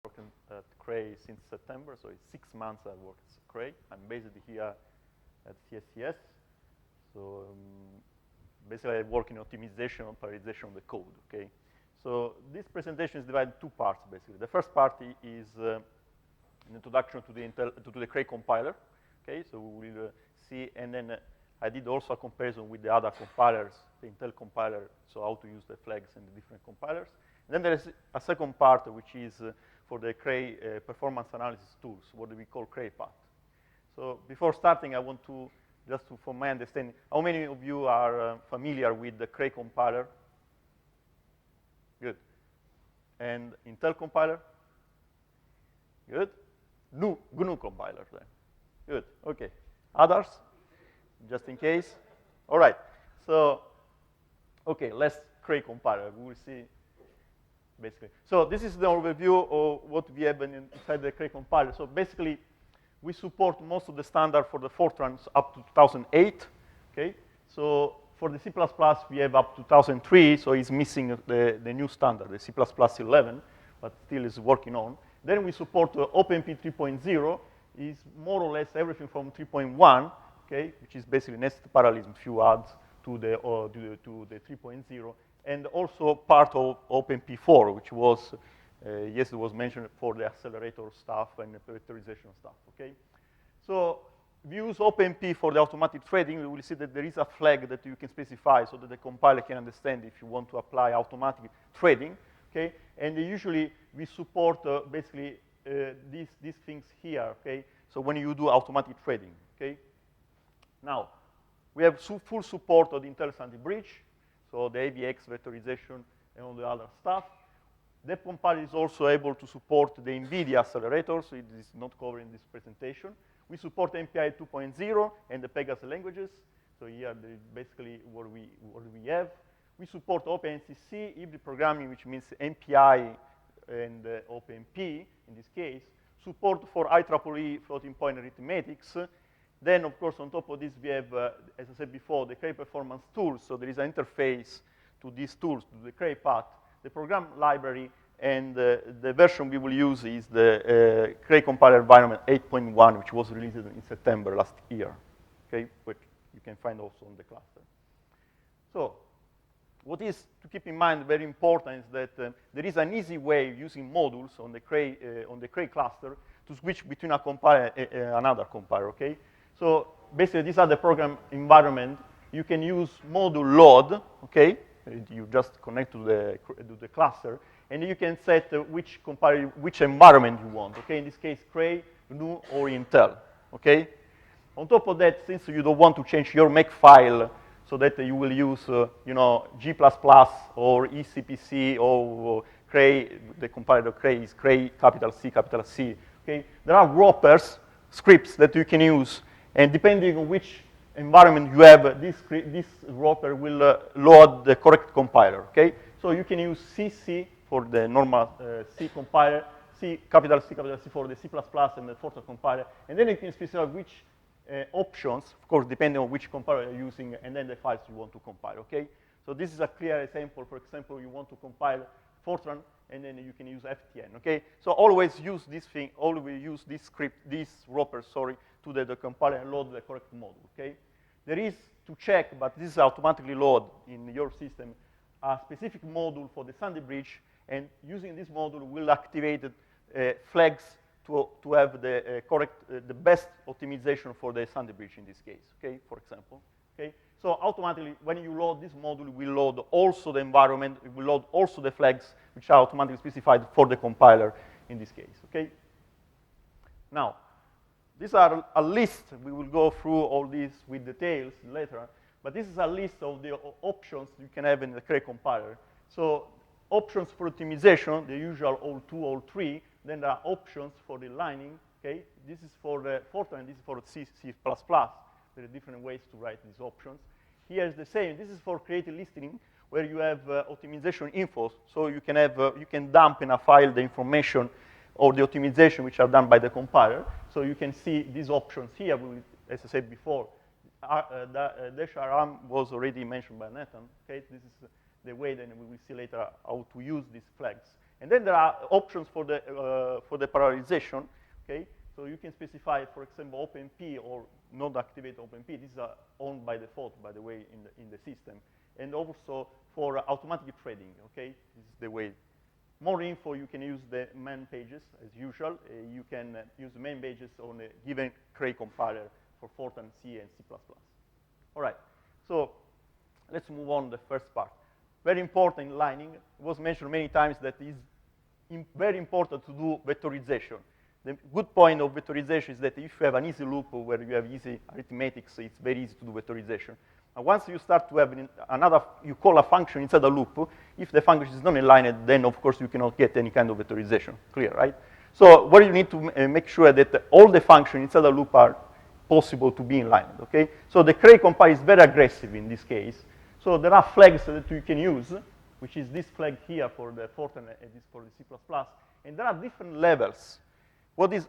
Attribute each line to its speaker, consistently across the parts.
Speaker 1: working at Cray since September, so it's 6 months I work at Cray. I'm based here at CSCS. So basically I work in optimization and prioritization of the code, okay? So this presentation is divided in 2 parts, basically. The first part is an introduction to the Cray compiler, okay? So we will see, and then I did also a comparison with the other compilers, the Intel compiler, so how to use the flags and the different compilers. And then there is a second part, which is for the Cray performance analysis tools, what we call CrayPAT. So before starting, I want to, just to, for my understanding, how many of you are familiar with the Cray compiler? Good. And Intel compiler? Good. GNU compiler then. Good, okay. Others? Just in case? All right, so, okay, let's Cray compiler. We will see, basically. So this is the overview of what we have inside the Cray compiler. So basically, we support most of the standard for the Fortrans up to 2008, okay? So for the C++, we have up to 2003, so it's missing the new standard, the C++ 11, but still is working on. Then we support OpenMP 3.0, is more or less everything from 3.1, okay, which is basically nested parallelism, few adds to the 3.0, and also part of OpenMP4, which was, yes, it was mentioned for the accelerator stuff and the vectorization stuff, okay? So we use OpenMP for the automatic threading. We will see that there is a flag that you can specify so that the compiler can understand if you want to apply automatic threading, okay? And usually we support basically these things here, okay? So when you do automatic threading, okay? Now, we have full support of the Intel Sandy Bridge, so the AVX vectorization and all the other stuff. The compiler is also able to support the NVIDIA accelerator, so it is not covered in this presentation. We support MPI 2.0 and the Pegasus languages. So here, basically what we have. We support OpenCC, hybrid programming, which means MPI and OpenMP in this case. Support for IEEE floating point arithmetics. Then, of course, on top of this, we have, as I said before, the Cray performance tools. So there is an interface to these tools, to the CrayPAT, the program library, and the version we will use is the Cray compiler environment 8.1, which was released in September last year, okay, which you can find also on the cluster. So what is to keep in mind very important is that there is an easy way using modules on the Cray cluster to switch between a compiler and another compiler, okay? So basically, these are the program environment. You can use module load, okay? You just connect to the cluster, and you can set which environment you want, okay? In this case, Cray, GNU, or Intel, okay? On top of that, since you don't want to change your make file so that you will use, you know, G++ or ECPC or Cray, the compiler of Cray is Cray, capital C, okay? There are wrappers, scripts that you can use, and depending on which environment you have, this wrapper will load the correct compiler, okay? So you can use CC for the normal C compiler, capital C for the C++ and the Fortran compiler, and then you can specify which options, of course, depending on which compiler you're using, and then the files you want to compile, okay? So this is a clear example. For example, you want to compile Fortran, and then you can use FTN, okay? So always use this thing, always use this script, this wrapper, sorry, to the compiler and load the correct module, okay? There is, to check, but this is automatically load in your system, a specific module for the Sandy Bridge, and using this module will activate flags to have the correct, the best optimization for the Sandy Bridge in this case, okay, for example, okay? So automatically, when you load this module, we load also the environment, we load also the flags, which are automatically specified for the compiler in this case, okay? Now, these are a list. We will go through all these with details later, but this is a list of the options you can have in the Cray compiler. So options for optimization, the usual all 2, all 3. Then there are options for the lining, okay? This is for the Fortran, this is for C++. There are different ways to write these options. Here is the same. This is for creative listening, where you have optimization info. So you can have, you can dump in a file the information or the optimization which are done by the compiler. So you can see these options here. We will, as I said before, -rm was already mentioned by Nathan. Okay, this is the way that we will see later how to use these flags. And then there are options for the parallelization, okay? So you can specify, for example, OpenMP or not activate OpenMP. These are owned by default, by the way, in the system. And also for automatic threading, okay? This is the way. More info, you can use the man pages, as usual. You can use the main pages on a given Cray compiler for Fortran, C, and C++. All right, so let's move on to the first part. Very important in lining. It was mentioned many times that it is very important to do vectorization. The good point of vectorization is that if you have an easy loop where you have easy arithmetic, so it's very easy to do vectorization. And once you start to have another, you call a function inside a loop, if the function is not inlined, then of course you cannot get any kind of vectorization. Clear, right? So what you need to make sure that all the functions inside a loop are possible to be inlined, okay? So the Cray compiler is very aggressive in this case. So there are flags that you can use, which is this flag here for the Fortran and this for the C++. And there are different levels. What is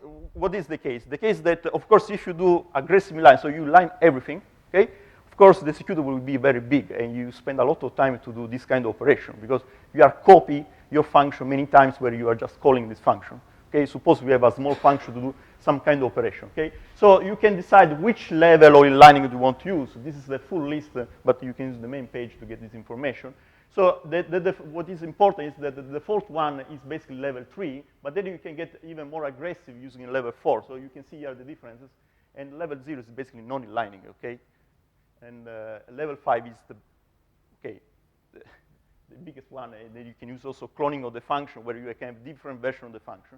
Speaker 1: the case? The case that, of course, if you do aggressive line, so you line everything, okay? Of course, the executable will be very big, and you spend a lot of time to do this kind of operation, because you are copy your function many times where you are just calling this function, okay? Suppose we have a small function to do some kind of operation, okay? So you can decide which level of inlining you want to use. This is the full list, but you can use the main page to get this information. So what is important is that the default one is basically level 3, but then you can get even more aggressive using level 4. So you can see here the differences. And level 0 is basically non-inlining, okay? And level 5 is the biggest one. And then you can use also cloning of the function where you can have different versions of the function.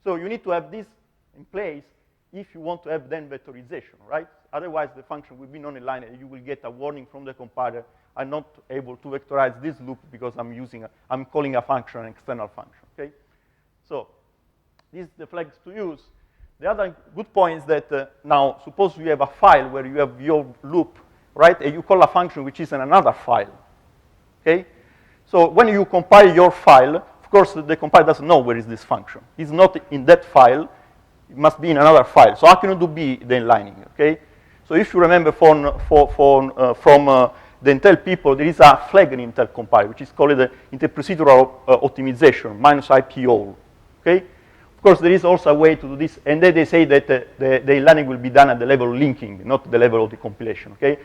Speaker 1: So you need to have this in place if you want to have then vectorization, right? Otherwise, the function will be non-inlined, and you will get a warning from the compiler, I'm not able to vectorize this loop because I'm calling a function, an external function, okay? So these are the flags to use. The other good point is that now, suppose you have a file where you have your loop, right? And you call a function which is in another file, okay? So when you compile your file, of course, the compiler doesn't know where is this function. It's not in that file. It must be in another file. So how can you do the inlining, okay? So if you remember from the Intel people, there is a flag in Intel compiler, which is called the interprocedural optimization, -IPO, okay? Of course, there is also a way to do this, and then they say that the inlining will be done at the level of linking, not the level of the compilation, okay?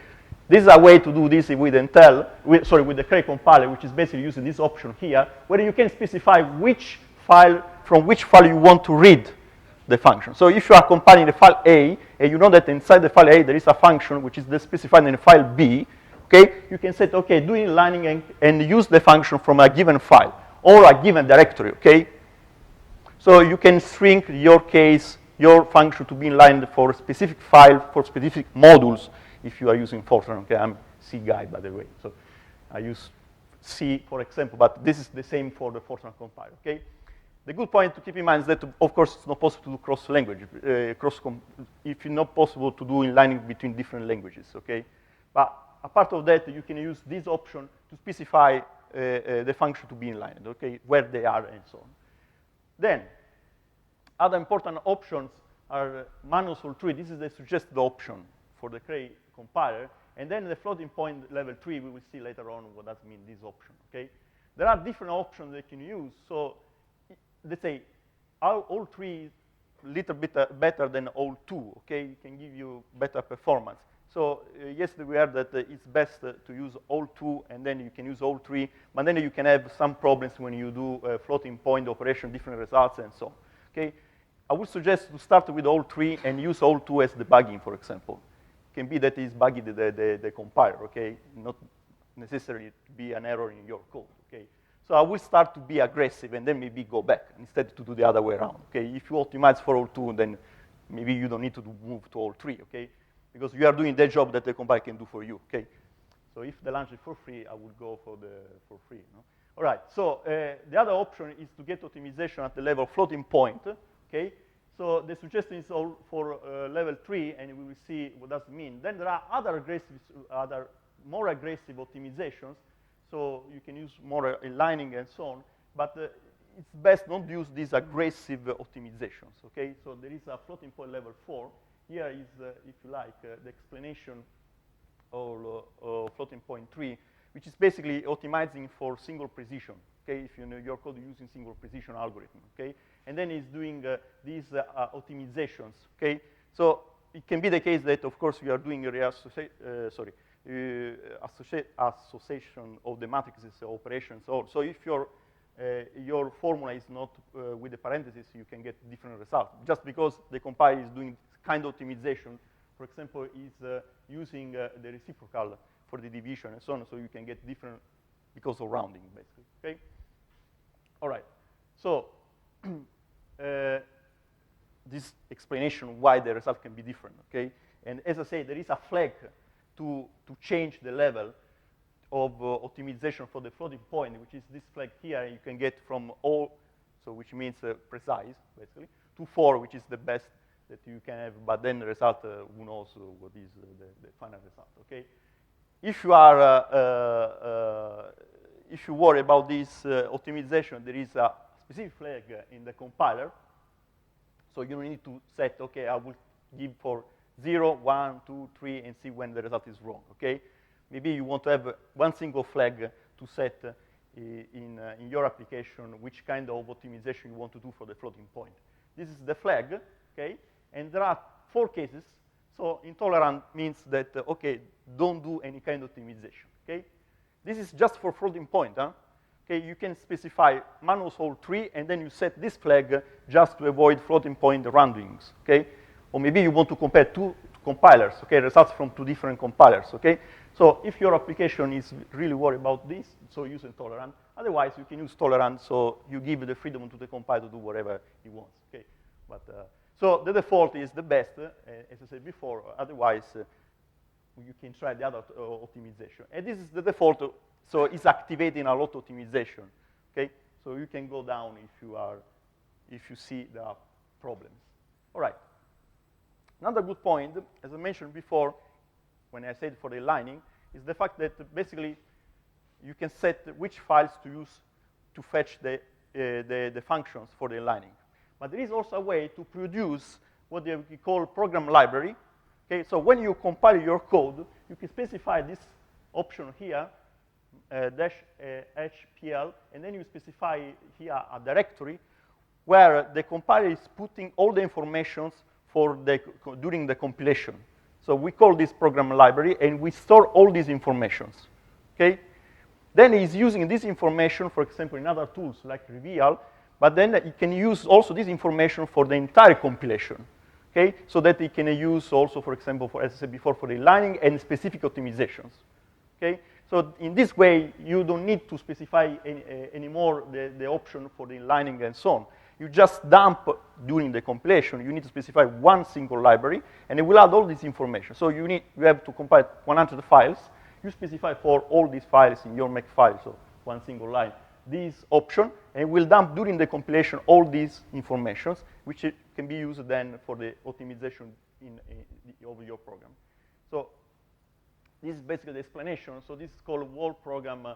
Speaker 1: This is a way to do this with Intel, with the Cray compiler, which is basically using this option here, where you can specify which file, from which file you want to read the function. So if you are compiling the file A, and you know that inside the file A there is a function which is specified in the file B, okay, you can say, okay, do inlining and use the function from a given file or a given directory, okay? So you can shrink your case, your function to be inlined for a specific file, for specific modules, if you are using Fortran, okay? I'm C guy, by the way, so I use C, for example, but this is the same for the Fortran compiler, okay? The good point to keep in mind is that, of course, it's not possible to do cross-language, if it's not possible to do inlining between different languages, okay? But apart of that, you can use this option to specify the function to be inlined, okay, where they are and so on. Then, other important options are -3. This is the suggested option for the Cray compiler. And then the floating point level 3, we will see later on what does mean this option, okay? There are different options that you can use. So let's say all 3 is a little bit better than all 2, okay? It can give you better performance. So yesterday we heard that it's best to use all 2, and then you can use all 3, but then you can have some problems when you do floating point operation, different results, and so on, okay? I would suggest to start with all 3 and use all 2 as debugging, for example. It can be that it's bugging the compiler, okay? Not necessarily to be an error in your code, okay? So I will start to be aggressive and then maybe go back instead to do the other way around, okay? If you optimize for all 2, then maybe you don't need to move to all 3, okay? Because you are doing the job that the compiler can do for you, okay? So if the launch is for free, I would go for free, no? All right, so the other option is to get optimization at the level of floating point, okay? So the suggestion is all for level 3, and we will see what does it mean. Then there are other more aggressive optimizations. So you can use more inlining and so on, but it's best not use these aggressive optimizations, okay? So there is a floating point level 4. Here is, if you like, the explanation of floating point 3, which is basically optimizing for single precision, okay, if you know your code using single precision algorithm, okay? And then it's doing these optimizations, okay? So it can be the case that, of course, you are doing a association of the matrices operations. So if your formula is not with the parentheses, you can get different results. Just because the compiler is doing kind of optimization, for example, is using the reciprocal for the division and so on, so you can get different because of rounding, basically, okay? All right, so this explanation why the result can be different, okay? And as I say, there is a flag to change the level of optimization for the floating point, which is this flag here. You can get from all, so which means precise, basically, to 4, which is the best that you can have, but then the result, who knows what is the final result, okay? If you are, if you worry about this optimization, there is a specific flag in the compiler, so you need to set, okay, I will give for 0, 1, 2, 3, and see when the result is wrong, okay? Maybe you want to have one single flag to set in your application which kind of optimization you want to do for the floating point. This is the flag, okay? And there are 4 cases. So intolerant means that, okay, don't do any kind of optimization, okay? This is just for floating point, huh? Okay, you can specify manual solve 3, and then you set this flag just to avoid floating point roundings, okay? Or maybe you want to compare 2 compilers, okay, results from 2 different compilers, okay? So if your application is really worried about this, so use intolerant. Otherwise, you can use tolerant, so you give the freedom to the compiler to do whatever he wants, okay? But, so the default is the best, as I said before. Otherwise, you can try the other optimization. And this is the default, so it's activating a lot of optimization, okay? So you can go down if you see there are problems. All right. Another good point, as I mentioned before, when I said for the aligning, is the fact that basically you can set which files to use to fetch the functions for the aligning. But there is also a way to produce what we call program library. Okay, so when you compile your code, you can specify this option here, -HPL, and then you specify here a directory where the compiler is putting all the informations during the compilation. So we call this program library, and we store all these informations, okay? Then he's using this information, for example, in other tools like Reveal, but then it can use also this information for the entire compilation, okay? So that it can use also, for example, as I said before, for the aligning and specific optimizations, okay? So in this way, you don't need to specify anymore the option for the aligning and so on. You just dump during the compilation. You need to specify one single library, and it will add all this information. So you have to compile 100 files. You specify for all these files in your Makefile, so one single line, this option, and it will dump during the compilation all these informations, which can be used then for the optimization of your program. So this is basically the explanation. So this is called whole program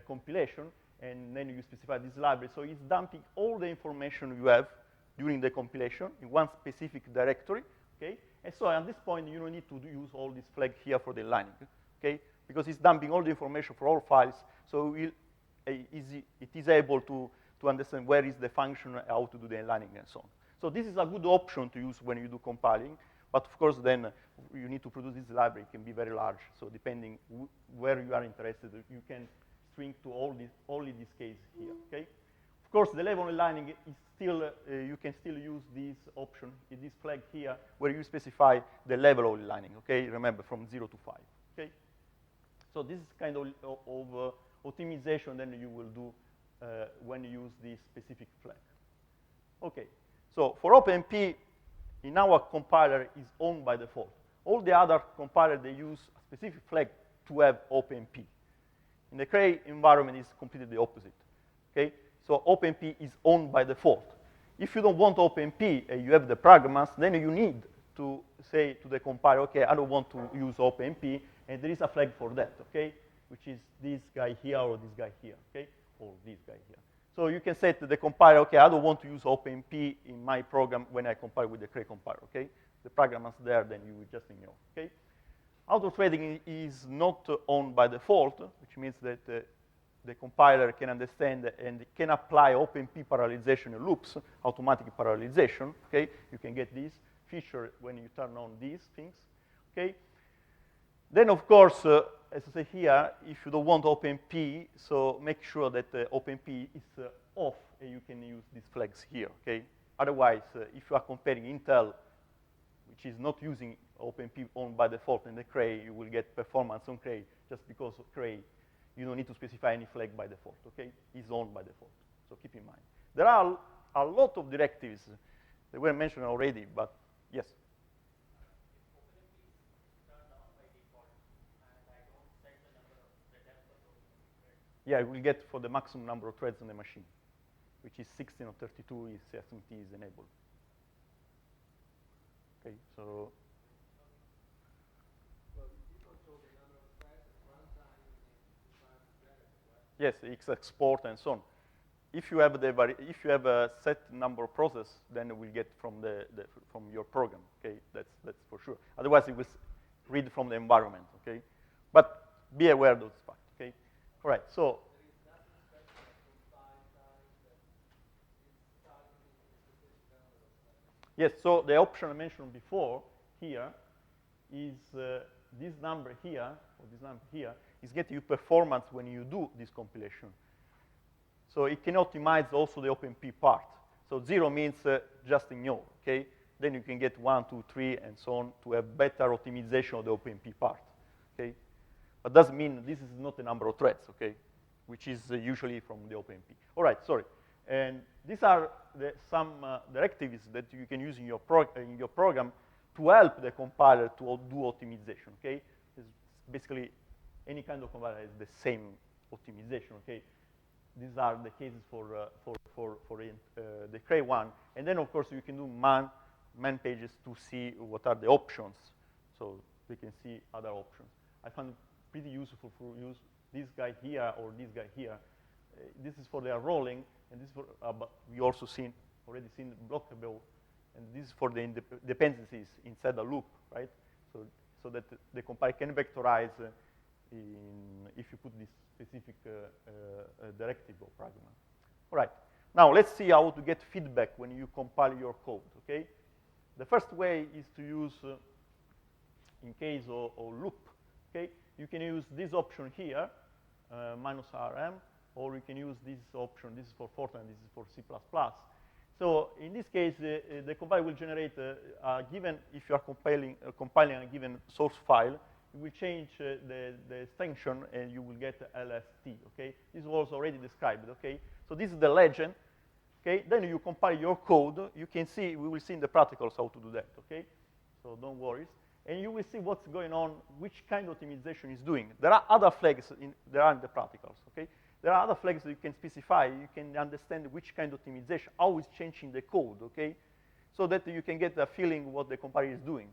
Speaker 1: compilation. And then you specify this library. So it's dumping all the information you have during the compilation in one specific directory, okay? And so at this point, you don't need to use all this flag here for the aligning, okay? Because it's dumping all the information for all files, so it is able to understand where is the function, how to do the aligning, and so on. So this is a good option to use when you do compiling, but of course, then you need to produce this library. It can be very large, so depending where you are interested, you can string to only this case here, okay? Of course, the level aligning is still, you can still use this option, this flag here, where you specify the level of aligning, okay? Remember, from 0 to 5, okay? So this is kind of optimization that you will do when you use this specific flag. Okay, so for OpenMP, in our compiler is on by default. All the other compilers, they use a specific flag to have OpenMP. In the Cray environment, it's completely the opposite, okay? So OpenMP is on by default. If you don't want OpenMP and you have the pragmas, then you need to say to the compiler, okay, I don't want to use OpenMP, and there is a flag for that, okay? Which is this guy here or this guy here, okay? Or this guy here. So you can say to the compiler, okay, I don't want to use OpenMP in my program when I compile with the Cray compiler, okay? The pragmas there, then you will just ignore, okay? Auto-threading is not on by default, which means that the compiler can understand and can apply OpenMP parallelization loops, automatic parallelization, okay? You can get this feature when you turn on these things, okay? Then, of course, as I say here, if you don't want OpenMP, so make sure that OpenMP is off and you can use these flags here, okay? Otherwise, if you are comparing Intel, which is not using OpenMP on by default in the Cray, you will get performance on Cray just because of Cray. You don't need to specify any flag by default, okay? It's on by default, so keep in mind. There are a lot of directives that were mentioned already, but yes? Yeah, it will get for the maximum number of threads on the machine, which is 16 or 32 if SMT is enabled. Okay, so. Well, you control the number of threads at runtime and yes, X export and so on. If you have a set number of process, then it will get from from your program. Okay, that's for sure. Otherwise, it will read from the environment. Okay, but be aware of those facts. Okay, all right. So. Yes, so the option I mentioned before here is this number here, or this number here, is getting you performance when you do this compilation. So it can optimize also the OpenMP part. So 0 means just ignore, okay? Then you can get 1, 2, 3, and so on to have better optimization of the OpenMP part, okay? But doesn't mean this is not the number of threads, okay? Which is usually from the OpenMP. All right, sorry. And these are some directives that you can use in your program to help the compiler to do optimization, okay? It's basically, any kind of compiler has the same optimization, okay? These are the cases for the Cray one. And then, of course, you can do man pages to see what are the options. So we can see other options. I find it pretty useful for use this guy here or this guy here. This is for their rolling, and this is for, but we also already seen blockable, and this is for the dependencies inside the loop, right? So that the compiler can vectorize if you put this specific directive or pragma. All right. Now let's see how to get feedback when you compile your code. Okay. The first way is to use, in case of loop. Okay. You can use this option here, -rm. Or you can use this option. This is for Fortran, this is for C++. So in this case, the compiler will generate given, if you are compiling a given source file, you will change the extension and you will get LST, okay? This was already described, okay? So this is the legend, okay? Then you compile your code. You can see, we will see in the practicals how to do that, okay? So don't worry. And you will see what's going on, which kind of optimization is doing. There are other flags in the practicals, okay? There are other flags that you can specify. You can understand which kind of optimization, how it's changing the code, okay? So that you can get a feeling what the compiler is doing,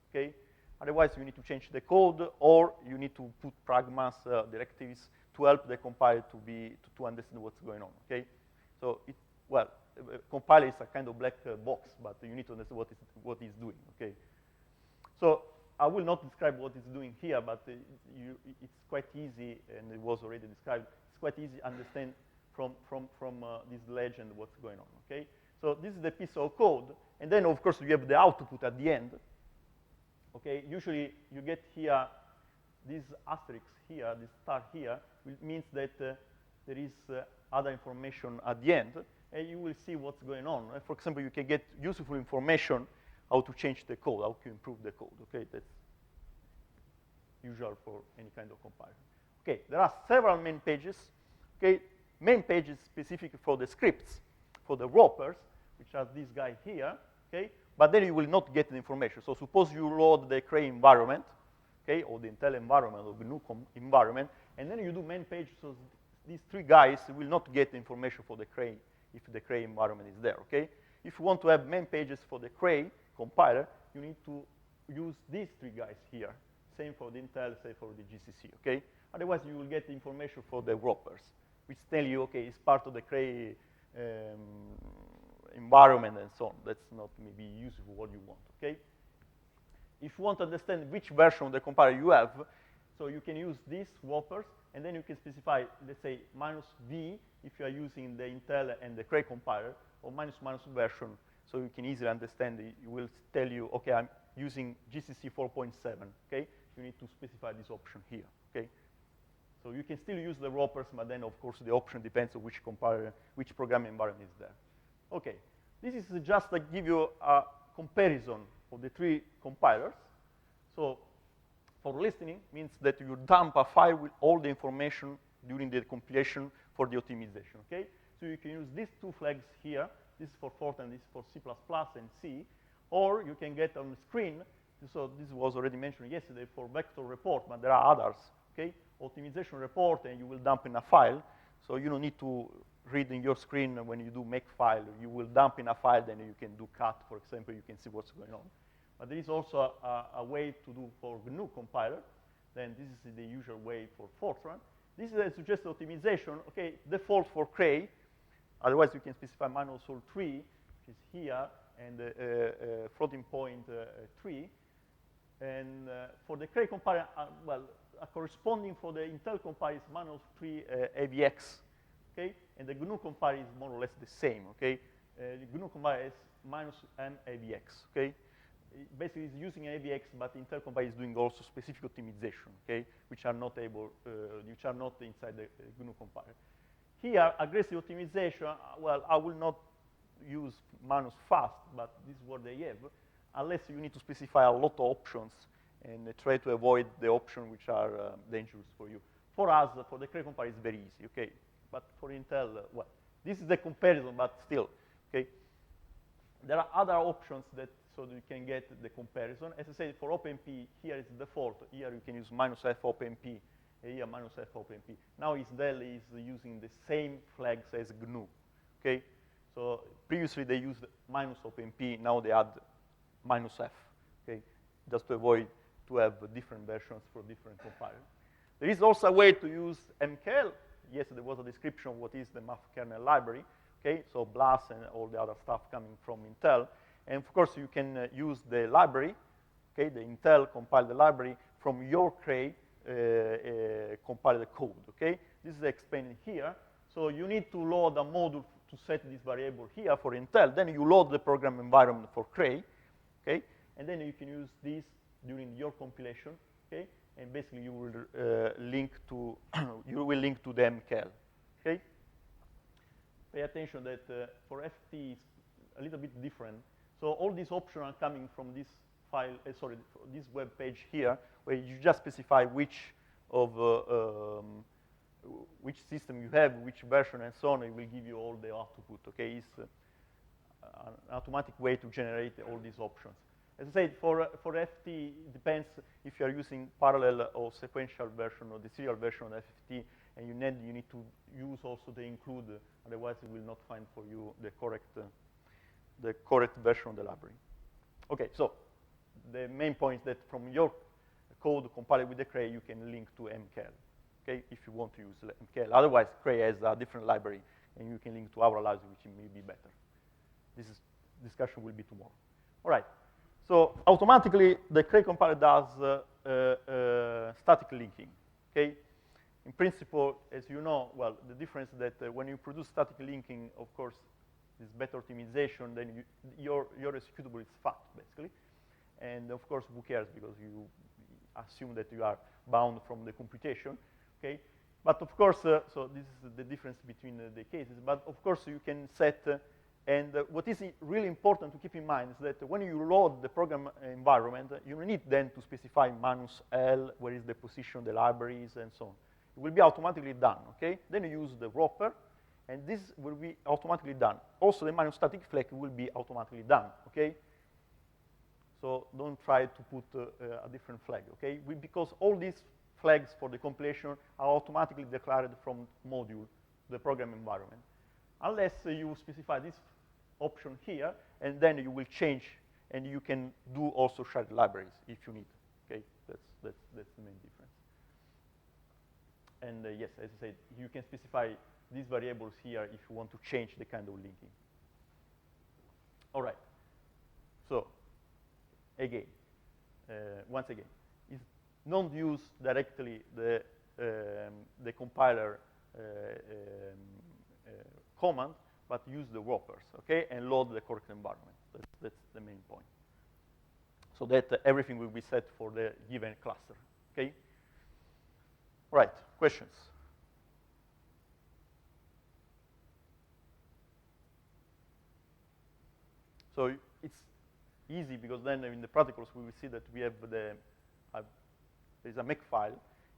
Speaker 1: okay? Otherwise, you need to change the code, or you need to put pragmas, directives, to help the compiler to understand what's going on, okay? So, compiler is a kind of black box, but you need to understand what it's doing, okay? So, I will not describe what it's doing here, but it's quite easy, and it was already described. It's quite easy to understand from this legend what's going on, okay? So this is the piece of code, and then, of course, you have the output at the end, okay? Usually, you get here this asterisk here, this star here, which means that there is other information at the end, and you will see what's going on. For example, you can get useful information how to change the code, how to improve the code, okay? That's usual for any kind of compiler. Okay, there are several main pages, okay? Main pages specific for the scripts, for the wrappers, which are this guy here, okay? But then you will not get the information. So suppose you load the Cray environment, okay, or the Intel environment, or the GNU environment, and then you do main page, so these three guys will not get the information for the Cray if the Cray environment is there, okay? If you want to have main pages for the Cray compiler, you need to use these three guys here. Same for the Intel, same for the GCC, okay? Otherwise, you will get the information for the wrappers, which tell you, okay, it's part of the Cray environment and so on. That's not maybe useful what you want, okay? If you want to understand which version of the compiler you have, so you can use these wrappers. and then you can specify, let's say, -v if you are using the Intel and the Cray compiler, or minus version, so you can easily understand. It will tell you, okay, I'm using GCC 4.7, okay? You need to specify this option here, okay? So you can still use the wrappers, but then, of course, the option depends on which compiler, which programming environment is there. Okay, this is just to give you a comparison of the three compilers. So for listening means that you dump a file with all the information during the compilation for the optimization, okay? So you can use these two flags here. This is for Fortran, this is for C++ and C. Or you can get on the screen, so this was already mentioned yesterday for vector report, but there are others, okay? Optimization report, and you will dump in a file. So you don't need to read in your screen when you do makefile. You will dump in a file, then you can do cut, for example. You can see what's going on. But there is also a way to do for GNU compiler. Then this is the usual way for Fortran. This is a suggested optimization, okay, default for Cray. Otherwise, you can specify -3, which is here, and floating point 3. And for the Cray compiler, well, a corresponding for the Intel compiler is -3 AVX, okay? And the GNU compiler is more or less the same, okay? The GNU compiler is -m AVX, okay? Basically, it's using an AVX, but Intel compiler is doing also specific optimization, okay? Which are not inside the GNU compiler. Here, aggressive optimization, well, I will not use -fast, but this is what they have, unless you need to specify a lot of options and try to avoid the options which are dangerous for you. For us, for the Cray compiler, it's very easy, okay? But for Intel, well, this is the comparison, but still, okay? There are other options that, so that you can get the comparison. As I said, for OpenMP, here is default. Here you can use -f OpenMP, and here -f OpenMP. Now Isdel is using the same flags as GNU, okay? So previously they used -OpenMP, now they add -f, okay? Just to avoid to have different versions for different compilers. There is also a way to use MKL. Yes, there was a description of what is the MAF kernel library, okay? So BLAS and all the other stuff coming from Intel. And of course, you can use the library, okay? The Intel compiled library from your Cray compiled code, okay? This is explained here. So you need to load a module to set this variable here for Intel. Then you load the program environment for Cray, okay? And then you can use this during your compilation, okay? And basically you will link to the MKL, okay? Pay attention that for FT it's a little bit different. So all these options are coming from this file, this web page here, where you just specify which system you have, which version, and so on. It will give you all the output, okay? It's an automatic way to generate all these options. As I said, for FT, it depends if you are using parallel or sequential version or the serial version of FT, and you need to use also the include, otherwise it will not find for you the correct version of the library. Okay, so the main point is that from your code compiled with the Cray, you can link to MKL, okay, if you want to use MKL. Otherwise, Cray has a different library, and you can link to our library, which may be better. This discussion will be tomorrow. All right. So automatically, the Cray compiler does static linking, okay? In principle, as you know, well, the difference is that when you produce static linking, of course, is better optimization, then your executable is fat, basically. And of course, who cares, because you assume that you are bound from the computation, okay? But of course, so this is the difference between the cases. But of course, you can set, and what is really important to keep in mind is that when you load the program environment, you need then to specify -L, where is the position of the libraries, and so on. It will be automatically done, okay? Then you use the wrapper, and this will be automatically done. Also, the -static flag will be automatically done, okay? So don't try to put a different flag, okay? Because all these flags for the compilation are automatically declared from module, the program environment. Unless you specify this option here, and then you will change, and you can do also shared libraries if you need, okay? That's the main difference. And yes, as I said, you can specify these variables here if you want to change the kind of linking. All right. So, again, once again, don't use directly the the compiler command, but use the wrappers, okay, and load the correct environment. That's the main point. So that everything will be set for the given cluster, okay? Right, questions? So it's easy because then in the practicals we will see that we have there's a Makefile,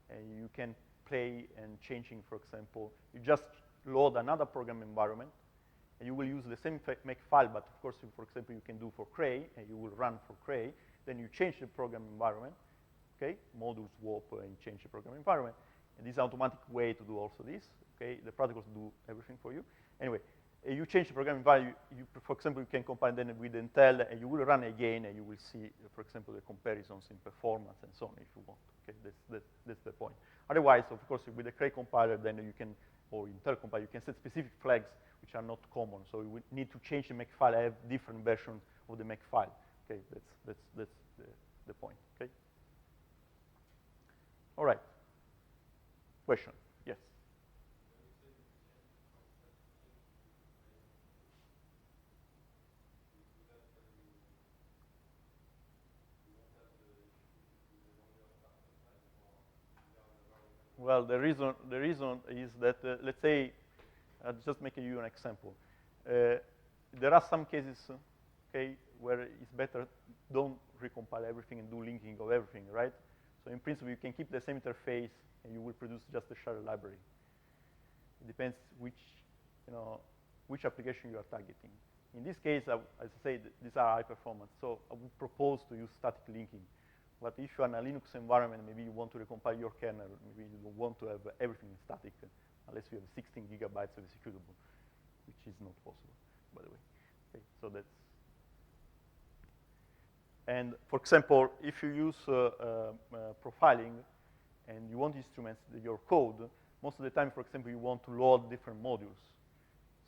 Speaker 1: and you can play and changing, for example, you just load another program environment, and you will use the same Makefile, but of course, for example, you can do for Cray, and you will run for Cray, then you change the program environment, okay, module swap, and change the program environment, and this automatic way to do also this, okay, the practicals do everything for you. Anyway, you change the program environment, for example, you can compile then with Intel, and you will run again, and you will see, for example, the comparisons in performance and so on if you want. Okay, that's the point. Otherwise, of course, with the Cray compiler, then you can, or Intel compiler, you can set specific flags which are not common. So you would need to change the Makefile, have different versions of the Makefile. Okay, that's the point. Okay. All right. Question? Yes. Well, the reason is that, let's say, I'll just make you an example. There are some cases, okay, where it's better don't recompile everything and do linking of everything, right? So in principle, you can keep the same interface, and you will produce just a shared library. It depends which application you are targeting. In this case, as I said, these are high performance, so I would propose to use static linking. But if you're in a Linux environment, maybe you want to recompile your kernel, maybe you don't want to have everything static, unless you have 16 gigabytes of executable, which is not possible, by the way. Okay, so that's. And for example, if you use profiling and you want to instrument your code, most of the time, for example, you want to load different modules.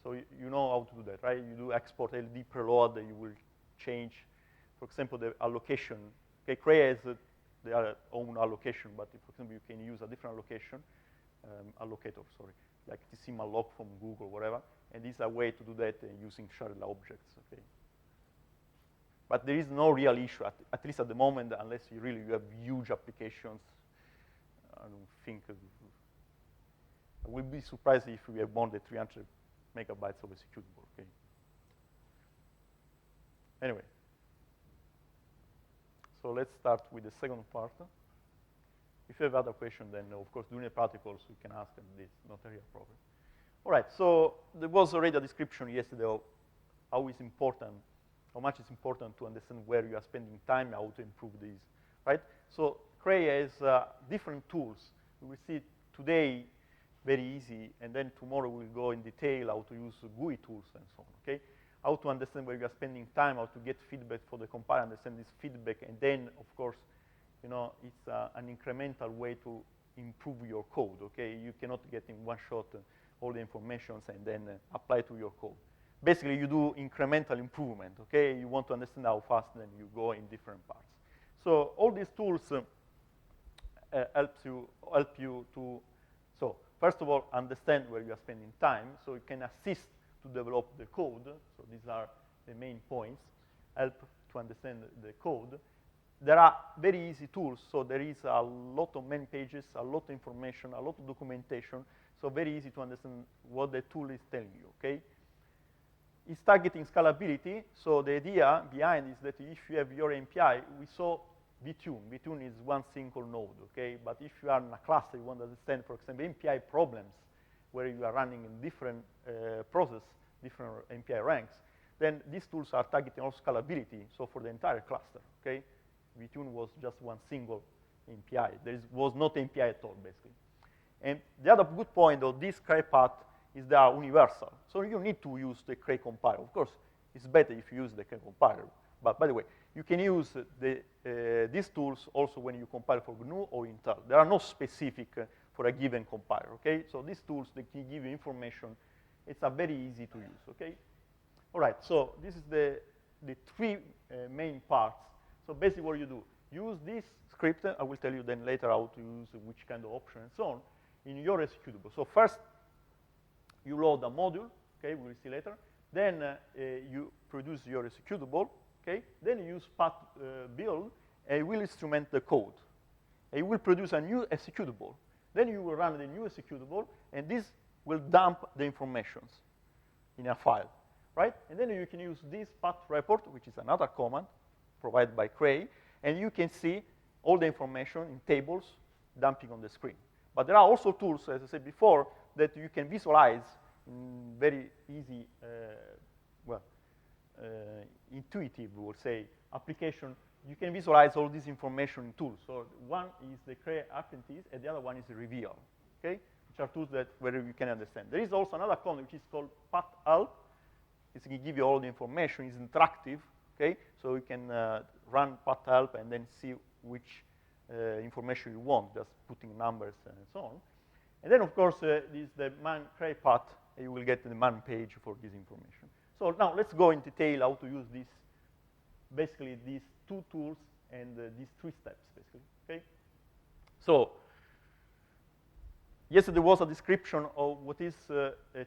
Speaker 1: So you know how to do that, right? You do export LD preload, you will change, for example, the allocation. Okay, Cray has their own allocation, but if, for example, you can use a different allocator, sorry, like tcmalloc from Google, whatever, and this is a way to do that using shared objects, okay? But there is no real issue, at least at the moment, unless you have huge applications. I don't think, I would be surprised if we have more than 300 megabytes of executable, okay? Anyway. So let's start with the second part. If you have other questions, then of course during the practicals you can ask them this, not a real problem. All right, so there was already a description yesterday of how much it's important to understand where you are spending time, how to improve these, right? So Cray has different tools. We will see today very easy, and then tomorrow we'll go in detail how to use GUI tools and so on, okay? How to understand where you are spending time, how to get feedback for the compiler, understand this feedback, and then, of course, it's an incremental way to improve your code, okay? You cannot get in one shot all the information and then apply to your code. Basically, you do incremental improvement, okay? You want to understand how fast then you go in different parts. So all these tools help you to, so first of all, understand where you are spending time, so you can assist to develop the code. So these are the main points, help to understand the code. There are very easy tools, so there is a lot of man pages, a lot of information, a lot of documentation, so very easy to understand what the tool is telling you, okay? It's targeting scalability, so the idea behind is that if you have your MPI, we saw vTune. vTune is one single node, okay? But if you are in a cluster, you want to understand, for example, MPI problems, where you are running in different process, different MPI ranks, then these tools are targeting also scalability, so for the entire cluster, okay? vTune was just one single MPI. There was not MPI at all, basically. And the other good point of this CrayPAT is they are universal. So you need to use the Cray compiler. Of course, it's better if you use the Cray compiler. But by the way, you can use these tools also when you compile for GNU or Intel. They are not specific for a given compiler, okay? So these tools, they can give you information. It's very easy to use, okay? All right, so this is the three main parts. So basically what you do, use this script. I will tell you then later how to use which kind of option and so on in your executable. So first, you load a module, okay, we will see later. Then you produce your executable, okay. Then you use pat build, and it will instrument the code. And it will produce a new executable. Then you will run the new executable, and this will dump the informations in a file, right? And then you can use this pat report, which is another command provided by Cray, and you can see all the information in tables dumping on the screen. But there are also tools, as I said before, that you can visualize in very easy, intuitive, we will say, application. You can visualize all this information in tools. So one is the Cray Apprentice, and the other one is the Reveal, okay? Which are tools that where you can understand. There is also another command which is called pat help. It's going to give you all the information. It's interactive, okay? So you can run pat help and then see which information you want, just putting numbers and so on. And then, of course, this is the man CrayPAT, and you will get the man page for this information. So now let's go in detail how to use this, basically these two tools and these three steps, basically, okay? So yes, there was a description of what is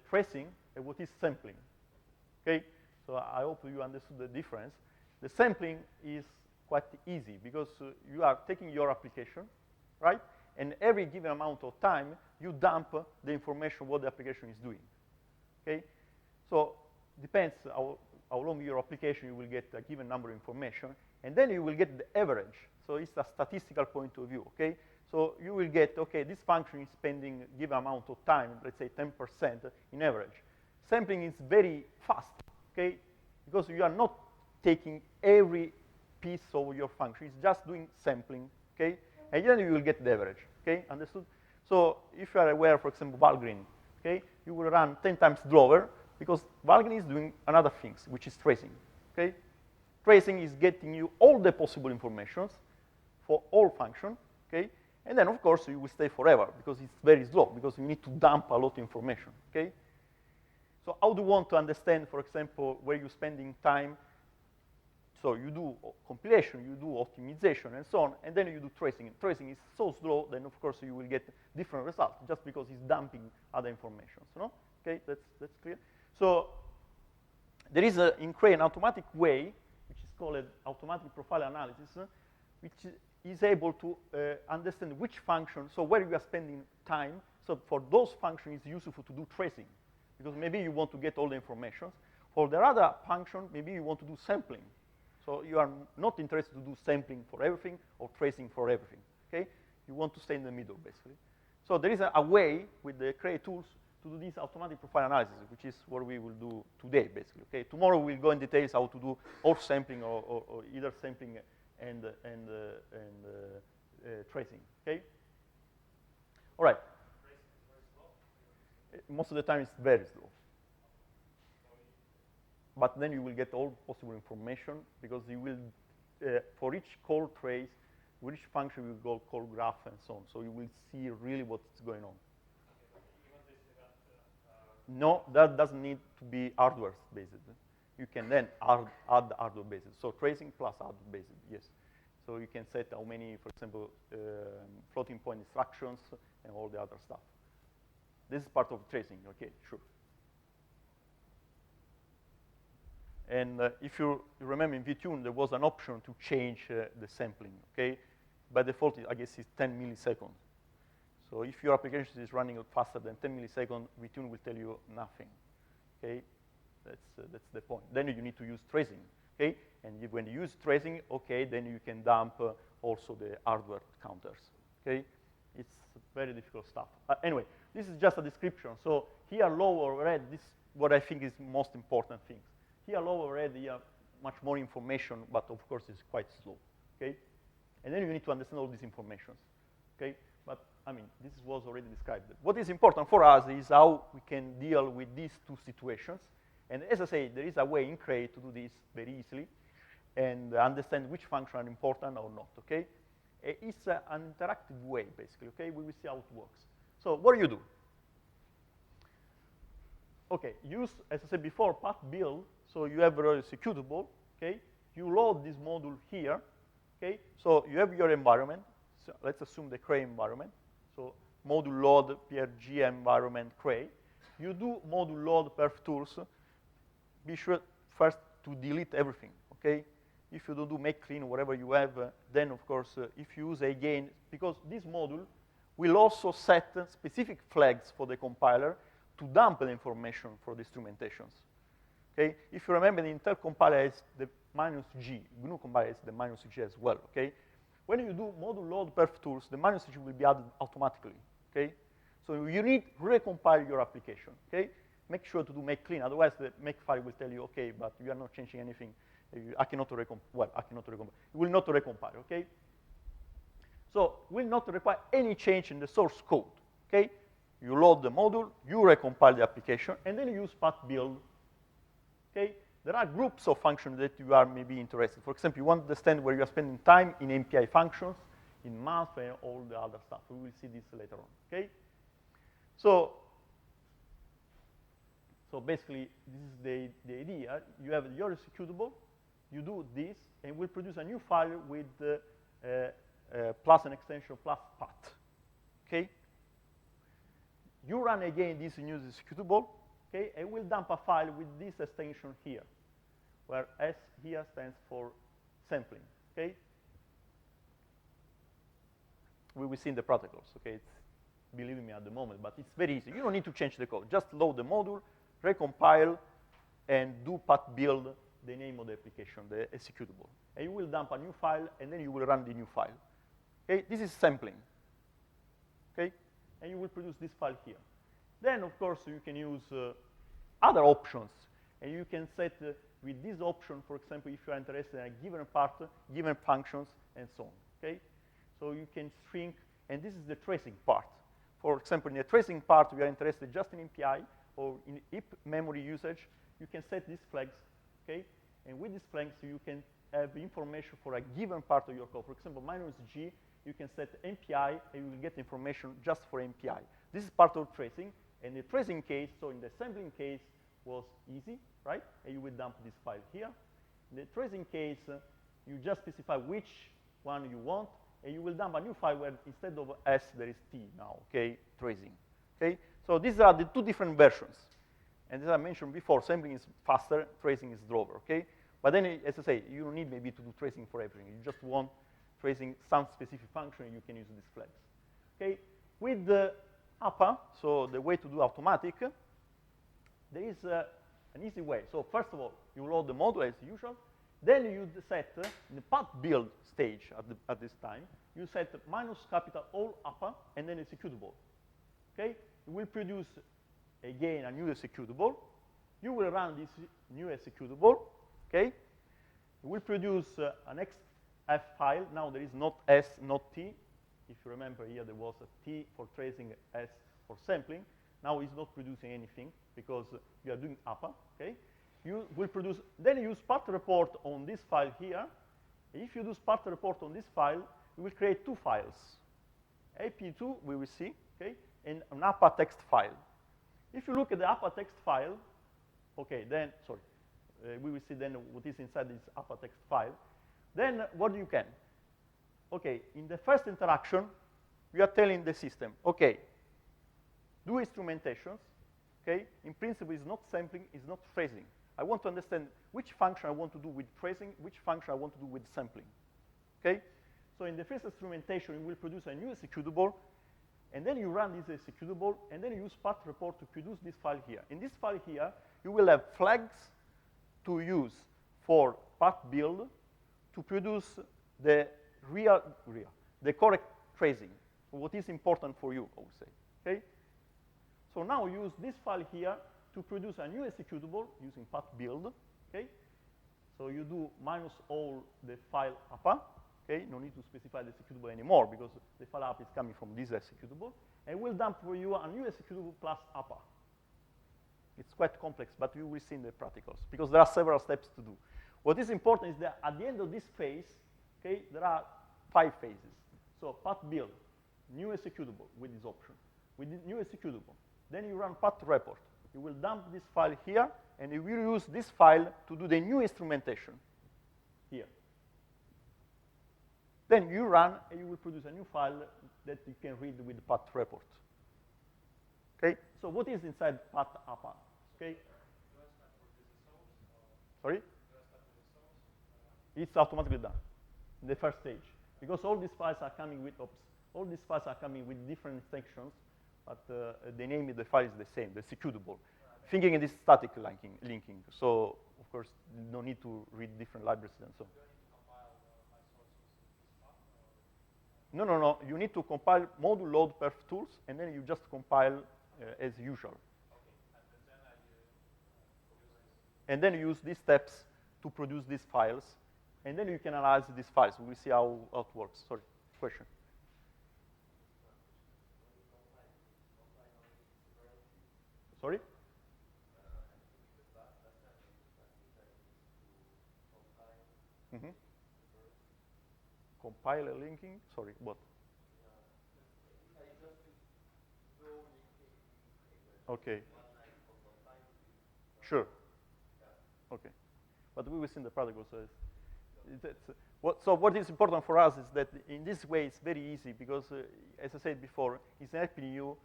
Speaker 1: tracing and what is sampling, okay? So I hope you understood the difference. The sampling is quite easy because you are taking your application, right? And every given amount of time, you dump the information what the application is doing, okay? So depends how long your application, you will get a given number of information, and then you will get the average. So it's a statistical point of view, okay? So you will get, okay, this function is spending a given amount of time, let's say 10% in average. Sampling is very fast, okay? Because you are not taking every piece of your function. It's just doing sampling, okay? And then you will get the average, okay? Understood? So if you are aware, for example, Valgrind, okay? You will run 10 times Drover because Valgrind is doing another things, which is tracing, okay? Tracing is getting you all the possible informations for all functions, okay? And then, of course, you will stay forever because it's very slow because you need to dump a lot of information, okay? So how do you want to understand, for example, where you're spending time? So you do compilation, you do optimization, and so on, and then you do tracing. And tracing is so slow, then of course you will get different results just because it's dumping other information. No? Okay, that's clear. So there is in Cray an automatic way, which is called automatic profile analysis, which is able to understand which function, so where you are spending time. So for those functions, it's useful to do tracing because maybe you want to get all the information. For the other function, maybe you want to do sampling. So you are not interested to do sampling for everything or tracing for everything, okay? You want to stay in the middle, basically. So there is a way with the Cray tools to do this automatic profile analysis, which is what we will do today, basically, okay? Tomorrow we'll go in details how to do or sampling or either sampling and tracing, okay? All right. Most of the time it's very slow. But then you will get all possible information because you will, for each call trace, with each function you will go call graph and so on. So you will see really what's going on. No, that doesn't need to be hardware-based. You can then add hardware-based. So tracing plus hardware-based, yes. So you can set how many, for example, floating point instructions and all the other stuff. This is part of tracing, okay, sure. And if you remember in VTune, there was an option to change the sampling, okay? By default, I guess it's 10 milliseconds. So if your application is running faster than 10 milliseconds, VTune will tell you nothing, okay? That's the point. Then you need to use tracing, okay? And when you use tracing, okay, then you can dump also the hardware counters, okay? It's very difficult stuff. Anyway, this is just a description. So here, lower red, this is what I think is the most important thing. Here, lower red, you have much more information, but of course, it's quite slow, okay? And then you need to understand all these informations, okay? But, I mean, this was already described. What is important for us is how we can deal with these two situations. And as I say, there is a way in Cray to do this very easily and understand which functions are important or not, okay? It's an interactive way, basically, okay? We will see how it works. So what do you do? Okay, use, as I said before, pat build. So you have a executable, okay? You load this module here, Okay, so you have your environment. So let's assume the Cray environment. So module load PrG environment Cray. You do module load perf tools. Be sure first to delete everything, okay? If you don't do make clean, whatever you have, then of course, if you use again, because this module will also set specific flags for the compiler to dump the information for the instrumentations. Okay? If you remember, the Intel compiler is the -G. GNU compiler is the -G as well, okay? When you do module load perf tools, the -G will be added automatically, okay? So you need to recompile your application, okay? Make sure to do make clean, otherwise the make file will tell you, okay, but you are not changing anything. I cannot recompile. It will not recompile, okay? So will not require any change in the source code, okay? You load the module, you recompile the application, and then you use pat build, okay? There are groups of functions that you are maybe interested. For example, you want to understand where you are spending time in MPI functions, in math, and all the other stuff. We will see this later on, okay? So basically, this is the idea. You have your executable, you do this, and we'll produce a new file with plus an extension plus pat, okay? You run again this new executable, okay, and we'll dump a file with this extension here, where S here stands for sampling, okay? We will see in the protocols, okay? Believe me at the moment, but it's very easy. You don't need to change the code. Just load the module, recompile, and do pat build the name of the application, the executable. And you will dump a new file, and then you will run the new file. Okay, this is sampling. Okay, and you will produce this file here. Then, of course, you can use other options, and you can set with this option, for example, if you are interested in a given part, given functions, and so on. Okay, so you can shrink, and this is the tracing part. For example, in the tracing part, we are interested just in MPI or in heap memory usage. You can set these flags, okay? And with these flags, you can have information for a given part of your code. For example, -G, you can set MPI, and you will get information just for MPI. This is part of tracing. And the tracing case, so in the sampling case, was easy, right? And you will dump this file here. In the tracing case, you just specify which one you want, and you will dump a new file where instead of S, there is T now, okay, tracing, okay? So these are the two different versions. And as I mentioned before, sampling is faster, tracing is slower, okay? But then, as I say, you don't need maybe to do tracing for everything. You just want tracing some specific function, you can use these flags, okay? With the APA, so the way to do automatic, there is an easy way. So first of all, you load the module as usual. Then you set, in the pat build stage at this time, you set -all APA and then executable, okay? It will produce, again, a new executable. You will run this new executable, okay? It will produce an XF file. Now there is not S, not T. If you remember here, there was a T for tracing, S for sampling. Now it's not producing anything because you are doing APA, okay? You will produce, then you use pat report on this file here. If you do pat report on this file, you will create two files. AP2, we will see, okay, and an APA text file. If you look at the APA text file, okay, then, sorry, we will see then what is inside this APA text file. Then what you can? Okay, in the first interaction, you are telling the system, okay, do instrumentations, okay? In principle, it's not sampling, it's not tracing. I want to understand which function I want to do with tracing, which function I want to do with sampling, okay? So in the first instrumentation, you will produce a new executable, and then you run this executable, and then you use pat report to produce this file here. In this file here, you will have flags to use for pat build to produce the the correct tracing, what is important for you, I would say, okay? So now use this file here to produce a new executable using pat build, okay? So you do -all the file APA, okay? No need to specify the executable anymore because the file APA is coming from this executable, and we'll dump for you a new executable plus APA. It's quite complex, but you will see in the practicals because there are several steps to do. What is important is that at the end of this phase, okay, there are 5 phases. So pat build, new executable with this option, with the new executable. Then you run pat report. You will dump this file here, and you will use this file to do the new instrumentation here. then you run, and you will produce a new file that you can read with the path report. Okay, so what is inside path APA? Okay. Sorry? It's automatically done in the first stage, because all these files are coming with different sections, but the name of the file is the same, the executable. Thinking in this static linking. So of course, no need to read different libraries and so on. No. You need to compile module load perf tools, and then you just compile as usual. And then you use these steps to produce these files, and then you can analyze these files. We'll see how it works. Sorry, question. Sorry? Mm-hmm. Compile a linking? Sorry, what? Okay. Sure. Okay. But we will see in the protocol. So what is important for us is that in this way it's very easy because, as I said before, it's helping you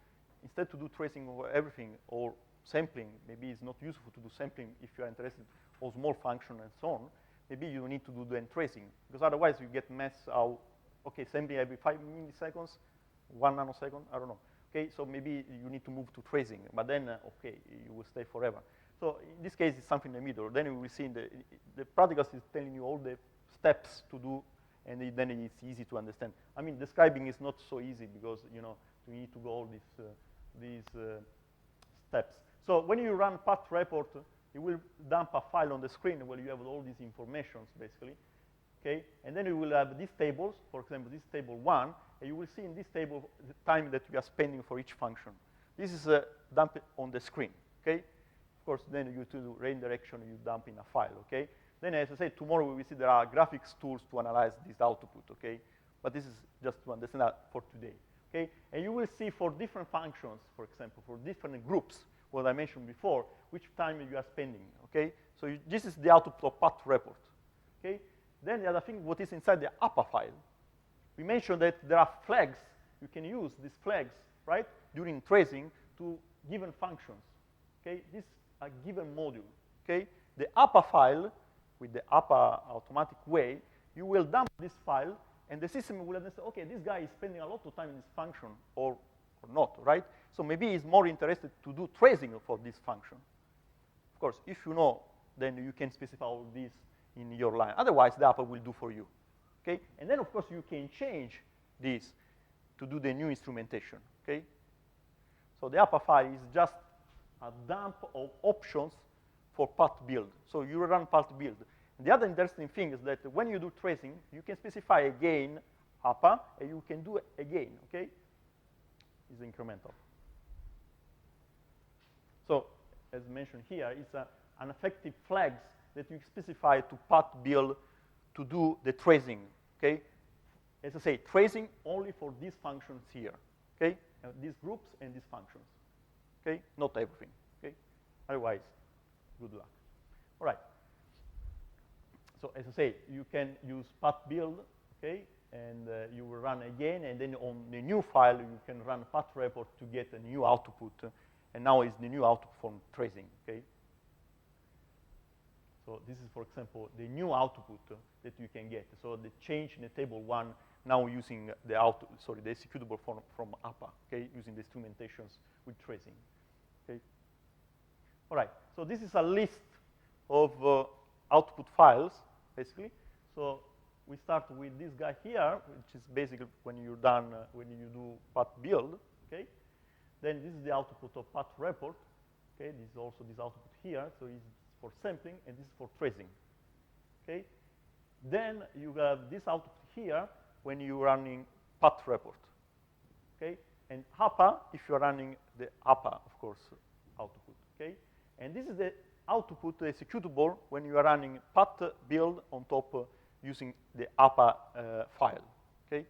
Speaker 1: instead to do tracing over everything or sampling. Maybe it's not useful to do sampling if you are interested in small function and so on. Maybe you need to do then tracing because otherwise you get mess out. Okay, sampling every 5 milliseconds, 1 nanosecond, I don't know. Okay, so maybe you need to move to tracing, but then, okay, you will stay forever. So in this case, it's something in the middle. Then we will see the practical is telling you all the steps to do, and then it's easy to understand. I mean, describing is not so easy because, you need to go all these steps. So when you run path report, you will dump a file on the screen where you have all these informations, basically. Okay, and then you will have these tables, for example, this table 1, and you will see in this table the time that you are spending for each function. This is dumped on the screen, okay? Of course, then you do redirection, you dump in a file, okay? Then, as I said, tomorrow we will see there are graphics tools to analyze this output, okay? But this is just to understand that for today, okay? And you will see for different functions, for example, for different groups, what I mentioned before, which time you are spending, okay? So this is the output of path report, okay? Then the other thing, what is inside the APA file. We mentioned that there are flags. You can use these flags, right, during tracing to given functions, okay? This is a given module, okay? The APA file, with the APA automatic way, you will dump this file, and the system will understand, okay, this guy is spending a lot of time in this function, or not, right? So maybe he's more interested to do tracing for this function. Of course, if you know, then you can specify all this in your line. Otherwise, the APA will do for you, okay? And then, of course, you can change this to do the new instrumentation, okay? So the APA file is just a dump of options for path build. So you run path build. And the other interesting thing is that when you do tracing, you can specify again APA, and you can do it again, okay? It's incremental. So, as mentioned here, it's an effective flags that you specify to path build to do the tracing, okay? As I say, tracing only for these functions here, okay? These groups and these functions, okay? Not everything, okay? Otherwise, good luck. All right. So as I say, you can use path build, okay? And you will run again, and then on the new file, you can run path report to get a new output, and now it's the new output from tracing, okay? So this is, for example, the new output that you can get. So the change in the table 1 now using the the executable from APA, okay, using the instrumentations with tracing, okay. All right. So this is a list of output files, basically. So we start with this guy here, which is basically when you're done when you do path build, okay. Then this is the output of path report, okay. This is also this output here. So it's for sampling, and this is for tracing, okay? Then you have this output here when you're running path report, okay? And APA, if you're running the APA, of course, output, okay? And this is the output, the executable, when you are running path build on top using the APA file, okay?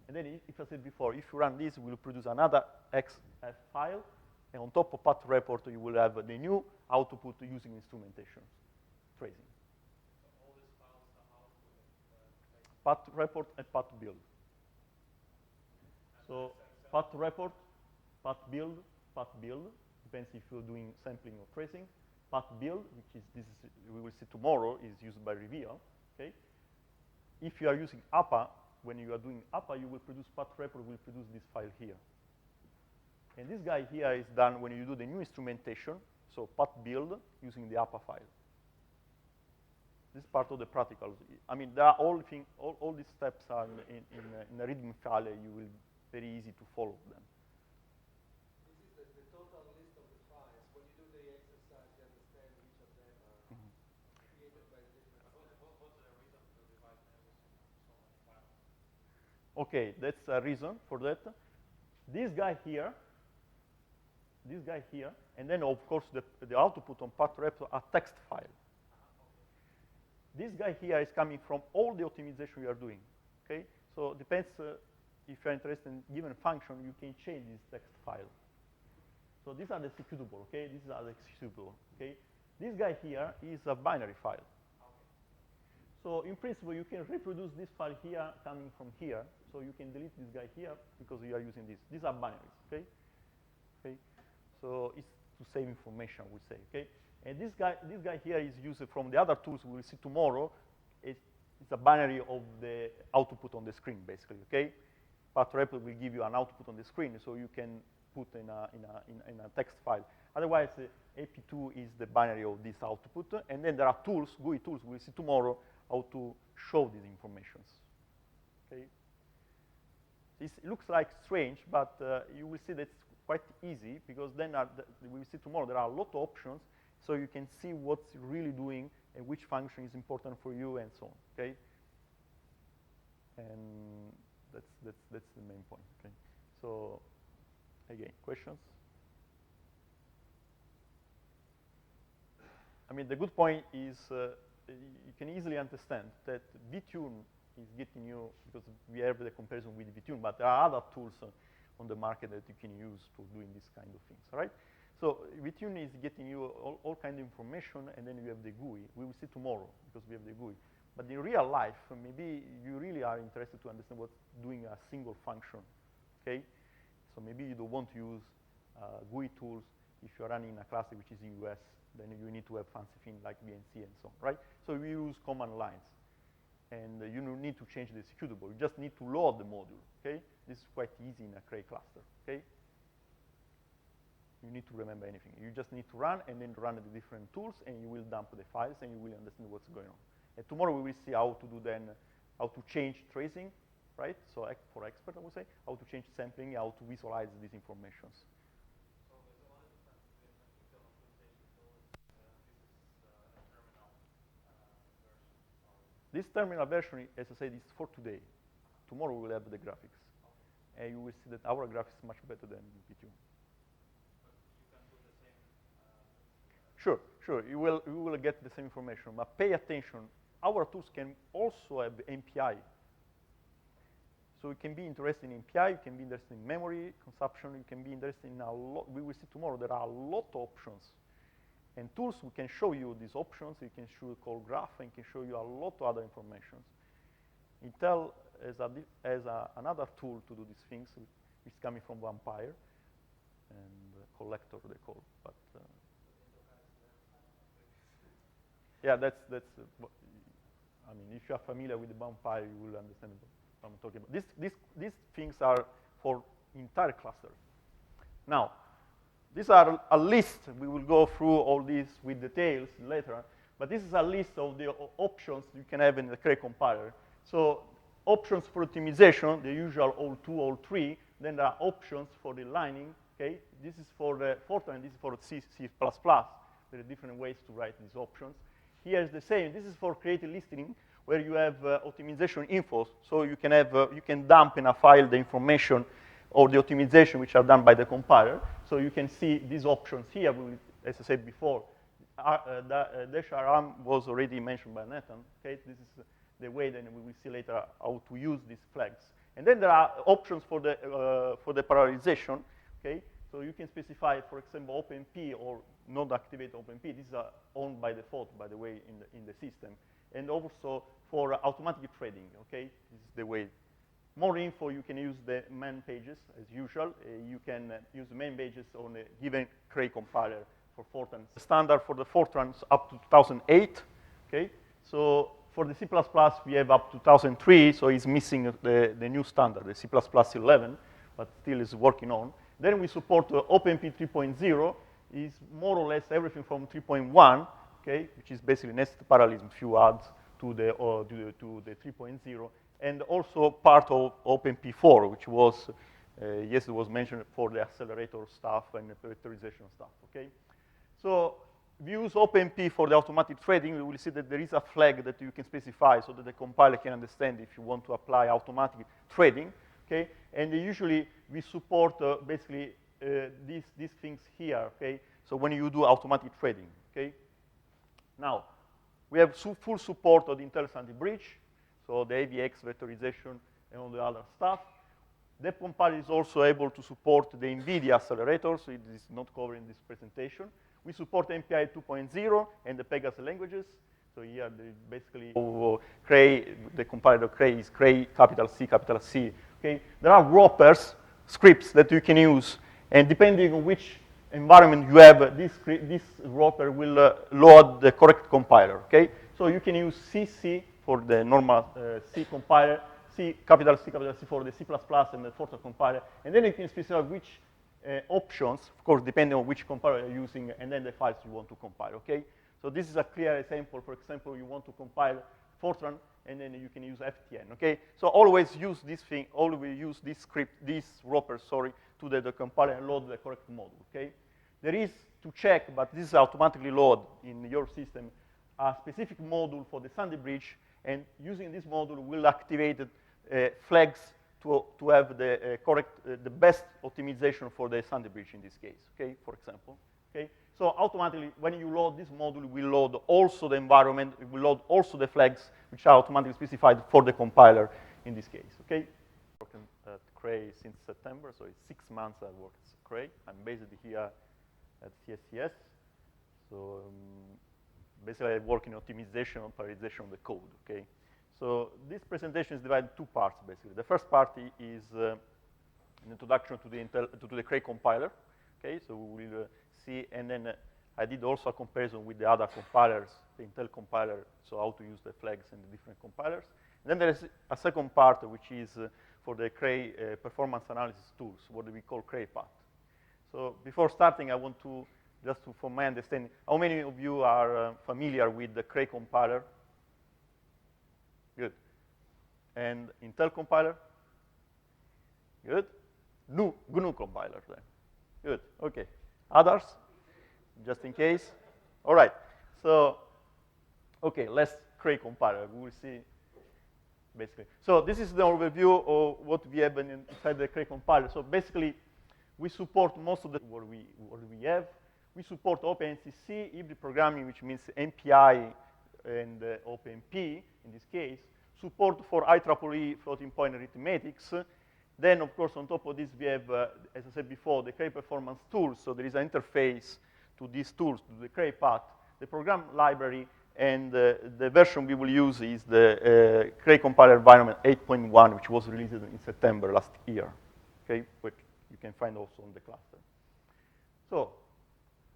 Speaker 1: And then, if I said before, if you run this, we'll produce another XF file, and on top of path report, you will have the new output using instrumentation, tracing.
Speaker 2: So all these files are output
Speaker 1: path report and path build. So path report, path build, depends if you're doing sampling or tracing. Path build, which is this is, we will see tomorrow, is used by Reveal. Okay. If you are using APA, when you are doing APA, you will produce path report, will produce this file here. And this guy here is done when you do the new instrumentation, so path build using the APA file. This is part of the practicals. I mean, there are all these steps are in a readme file. You will very easy to follow them.
Speaker 2: This is the total list of the files. When you do the exercise, you understand which of them are created by different files. What's the reason to divide everything into so many files?
Speaker 1: Okay, that's a reason for that. This guy here, and then of course the output on path report are text file. This guy here is coming from all the optimization you are doing. Okay, so it depends. If you're interested in given function, you can change this text file. So these are the executable, okay? These are the executable, okay? This guy here is a binary file. Okay. So in principle, you can reproduce this file here coming from here. So you can delete this guy here because you are using this. These are binaries, okay? Okay. So it's to save information, we say, okay? And this guy here is used from the other tools we will see tomorrow. It's a binary of the output on the screen, basically, okay? Path report will give you an output on the screen, so you can put in a text file. Otherwise, AP2 is the binary of this output, and then there are tools, GUI tools. We'll see tomorrow how to show these informations. Okay. This looks like strange, but you will see that it's quite easy because then we will see tomorrow there are a lot of options, so you can see what's really doing and which function is important for you and so on. Okay. And that's the main point. Okay. So again, questions? I mean, the good point is you can easily understand that VTune is getting you, because we have the comparison with VTune, but there are other tools on the market that you can use for doing this kind of things, all right? So VTune is getting you all kind of information, and then you have the GUI. We will see tomorrow because we have the GUI. But in real life, maybe you really are interested to understand what's doing a single function, okay? So maybe you don't want to use GUI tools if you're running a cluster which is in US, then you need to have fancy things like BNC and so on, right? So we use command lines. And you don't need to change the executable. You just need to load the module, okay? This is quite easy in a Cray cluster, okay? You need to remember anything. You just need to run and then run the different tools, and you will dump the files, and you will understand what's going on. And tomorrow we will see how to do then, how to change tracing, right? So for expert, I would say, how to change sampling, how to visualize these informations.
Speaker 2: So there's a lot of difference between technical optimization tools. This is a terminal version.
Speaker 1: This terminal version, as I said, is for today. Tomorrow we will have the graphics. Okay. And you will see that our graphics is much better than VTune.
Speaker 2: But you can do the same.
Speaker 1: Sure. You will get the same information, but pay attention. Our tools can also have MPI. So you can be interested in MPI, you can be interested in memory consumption, you can be interested in a lot. We will see tomorrow there are a lot of options. And tools, we can show you these options. You can show call graph and can show you a lot of other information. Intel has another tool to do these things, which is coming from Vampire and Collector, they call. But yeah, that's. I mean, if you are familiar with the Vampire, you will understand what I'm talking about. These things are for entire cluster. Now, these are a list. We will go through all these with details later. But this is a list of the options you can have in the Cray compiler. So options for optimization, the usual all 2, all 3. Then there are options for the lining. Okay, this is for the Fortran. This is for C++. There are different ways to write these options. Here is the same. This is for creative listening, where you have optimization info. So you can have you can dump in a file the information or the optimization which are done by the compiler. So you can see these options here. As I said before, dash RM was already mentioned by Nathan. Okay, this is the way then we will see later how to use these flags. And then there are options for the parallelization. Okay, so you can specify, for example, OpenMP or not activate OpenMP. These are owned by default, by the way, in the system. and also for automatic threading, okay? This is the way. More info, you can use the man pages, as usual. You can use the main pages on a given Cray compiler for Fortran. The standard for the Fortran is up to 2008, okay? So for the C++, we have up to 2003, so it's missing the new standard, the C++ 11, but still is working on. Then we support OpenMP 3.0, is more or less everything from 3.1, okay, which is basically nested parallelism, few adds to the 3.0, and also part of OpenMP 4, which was, yes, it was mentioned for the accelerator stuff and the vectorization stuff, okay? So if you use OpenMP for the automatic threading, we will see that there is a flag that you can specify so that the compiler can understand if you want to apply automatic threading, okay? And usually we support basically these things here, okay? So when you do automatic threading, okay? Now, we have full support of the Intel Standard Bridge, so the AVX vectorization and all the other stuff. The compiler is also able to support the NVIDIA accelerator, so it is not covered in this presentation. We support MPI 2.0 and the Pegasus languages. So here, basically, Cray, the compiler of Cray is Cray, capital C, okay? There are wrappers, scripts that you can use, and depending on which environment you have, this wrapper will load the correct compiler, okay? So you can use CC for the normal C compiler, capital C for the C++ and the Fortran compiler, and then you can specify which options, of course, depending on which compiler you're using, and then the files you want to compile, okay? So this is a clear example. For example, you want to compile Fortran, and then you can use FTN, okay? So always use this thing, always use this script, this wrapper, sorry, to the compiler and load the correct module, okay? There is, to check, but this is automatically load in your system, a specific module for the Sandy Bridge, and using this module will activate flags to have the correct, the best optimization for the Sandy Bridge in this case, okay, for example, okay? So automatically, when you load this module, it will load also the environment, it will load also the flags, which are automatically specified for the compiler in this case, okay? I'm working at Cray since September, so it's 6 months I work at Cray. I'm based here at CSCS, so basically I work in optimization and parallelization of the code, okay? So this presentation is divided in 2 parts, basically. The first part is an introduction to the Cray compiler, okay? So we will see, and then I did also a comparison with the other compilers, the Intel compiler, so how to use the flags and the different compilers. And then there is a second part, which is for the Cray performance analysis tools, what we call CrayPAT. So before starting, I want to, just to, for my understanding, how many of you are familiar with the Cray compiler? Good. And Intel compiler? Good. GNU compiler then. Good, okay. Others? Just in case? All right. So, okay, let's Cray compiler. We will see, basically. So this is the overview of what we have inside the Cray compiler. So basically, we support most of what we have. We support OpenCC, hybrid programming, which means MPI and OpenMP, in this case. Support for IEEE floating point arithmetics. Then, of course, on top of this, we have, as I said before, the Cray performance tools. So there is an interface to these tools, to the CrayPAT, the program library, and the version we will use is the Cray compiler environment 8.1, which was released in September last year, okay, which you can find also on the cluster. So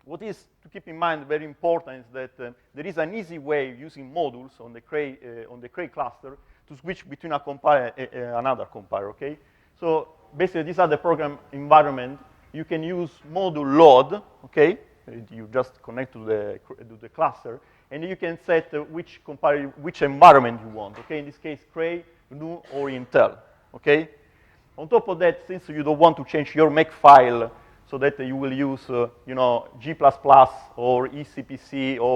Speaker 1: what is to keep in mind very important is that there is an easy way using modules on the Cray cluster to switch between a compiler and another compiler, okay? So basically, these are the program environment. You can use module load, okay? You just connect to the cluster, and you can set which compiler, which environment you want, okay? In this case, Cray, GNU, or Intel, okay? On top of that, since you don't want to change your make file so that you will use, you know, G++ or ECPC or